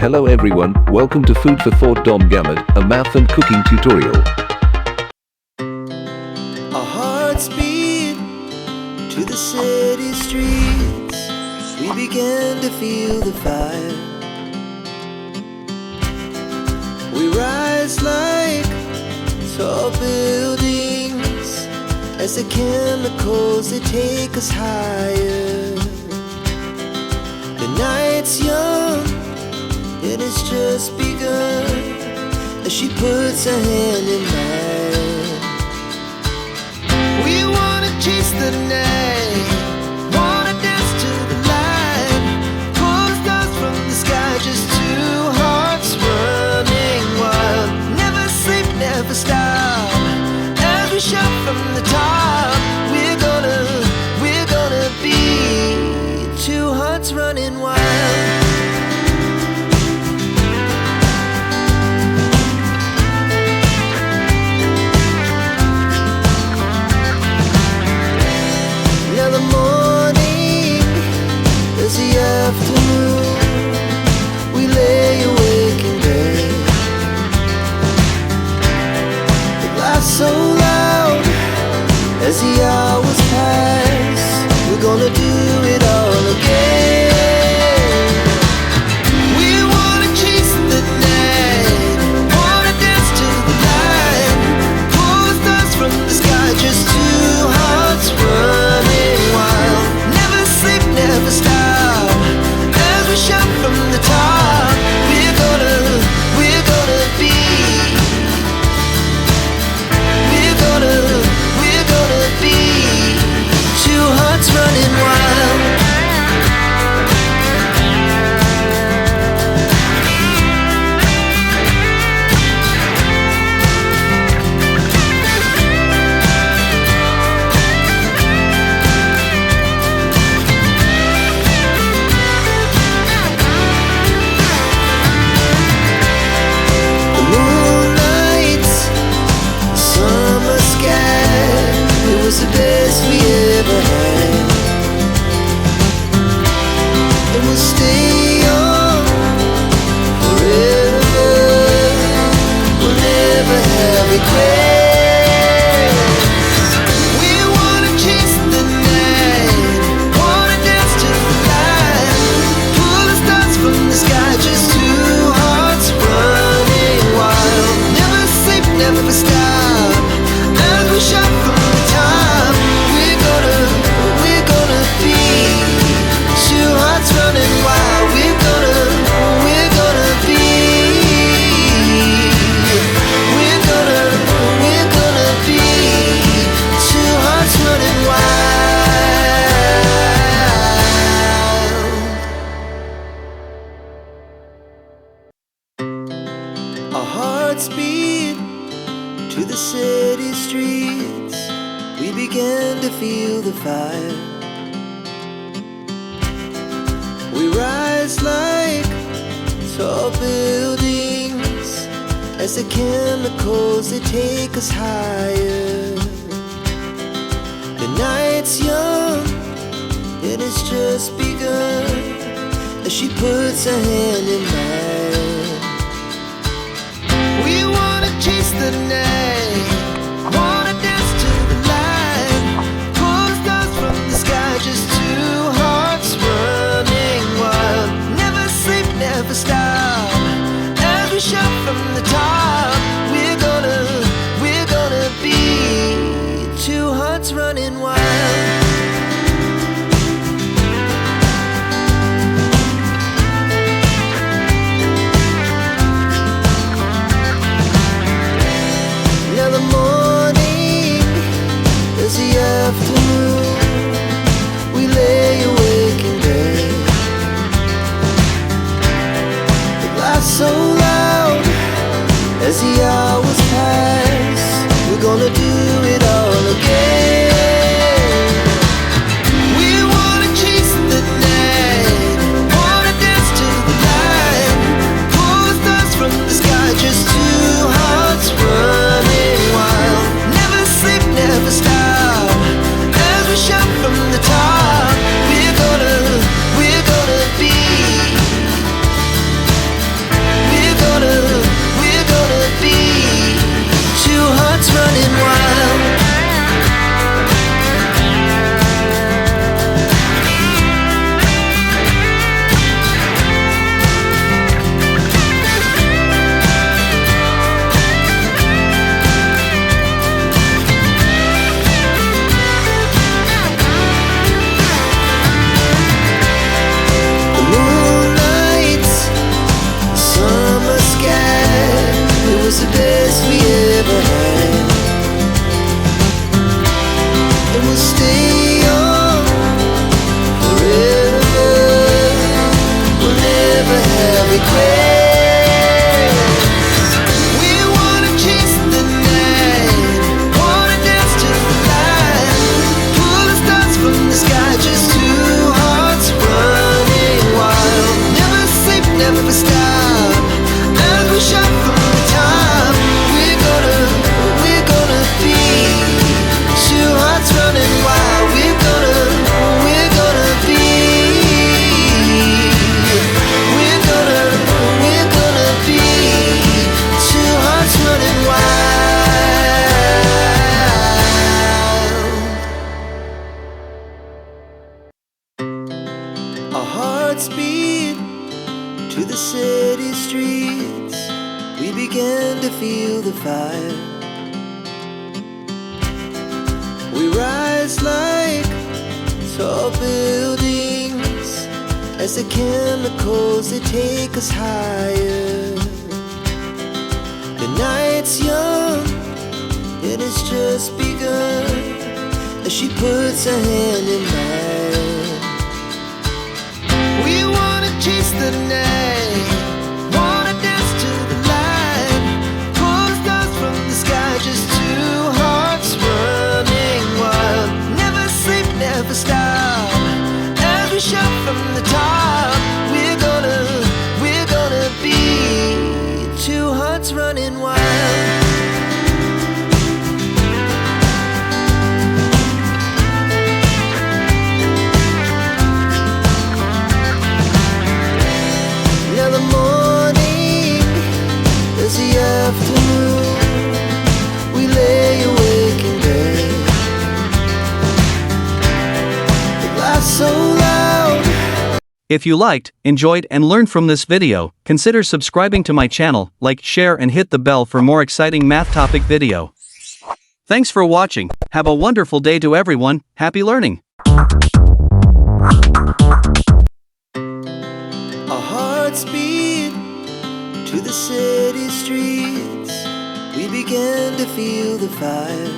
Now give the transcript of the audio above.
Hello everyone, welcome to Food for Thought Dom Gamut, a math and cooking tutorial. Our hearts beat to the city streets. We began to feel the fire. We rise like tall buildings as the chemicals they take us higher. The night's young, it has just begun as she puts her hand in mine. We wanna chase the night, wanna dance to the light, pull the stars from the sky, just two hearts running wild. Never sleep, never stop, as we shout from the top. We're gonna be two hearts running wild. We lay awake in bed. The laughs so loud as the hours pass. We're gonna do it all again. We wanna chase the night, wanna dance to the light, pull the stars from the sky, just two hearts running wild. Never sleep, never stop, shout from the top. We're gonna be. We're gonna be two hearts running wild. The best we ever had, and we'll stay young forever. We'll never have regrets. We wanna chase the night, wanna dance to the light, pull the stars from the sky, just two hearts running wild. Never sleep, never stop, as we shout from the top. Running wild, we're gonna be. We're gonna be two hearts running wild. Our hearts beat to the city streets. We began to feel the fire. We rise like tall buildings as the chemicals they take us higher. The night's young, it has just begun as she puts her hand in mine. We wanna chase the night, wanna dance to the light, pull the stars from the sky, just two hearts running wild. Never sleep, never stop, as we shout from the top. We're gonna be two hearts running wild. Now the morning is the afternoon. We lay awake in bed. The laughs so loud as the hours pass. We're gonna do it all again. We wanna chase the night, wanna dance to the light, pull the stars from the sky, just two hearts running wild. Never sleep, never stop, as we shout from the top. We're gonna be. city streets, we began to feel the fire. We rise like tall buildings as the chemicals, they take us higher. The night's young, it has just begun as she puts her hand in mine. We wanna chase the night, wanna dance to the light, pull the stars from the sky, just two hearts running wild. Never sleep, never stop, as we shout from the top. We're gonna be two hearts running wild. Now the morning is the afternoon, we lay awake in bed. The laugh's so loud. If you liked, enjoyed and learned from this video, consider subscribing to my channel, like, share and hit the bell for more exciting math topic video. Thanks for watching, have a wonderful day to everyone, happy learning! Our hearts beat to the city streets, we began to feel the fire.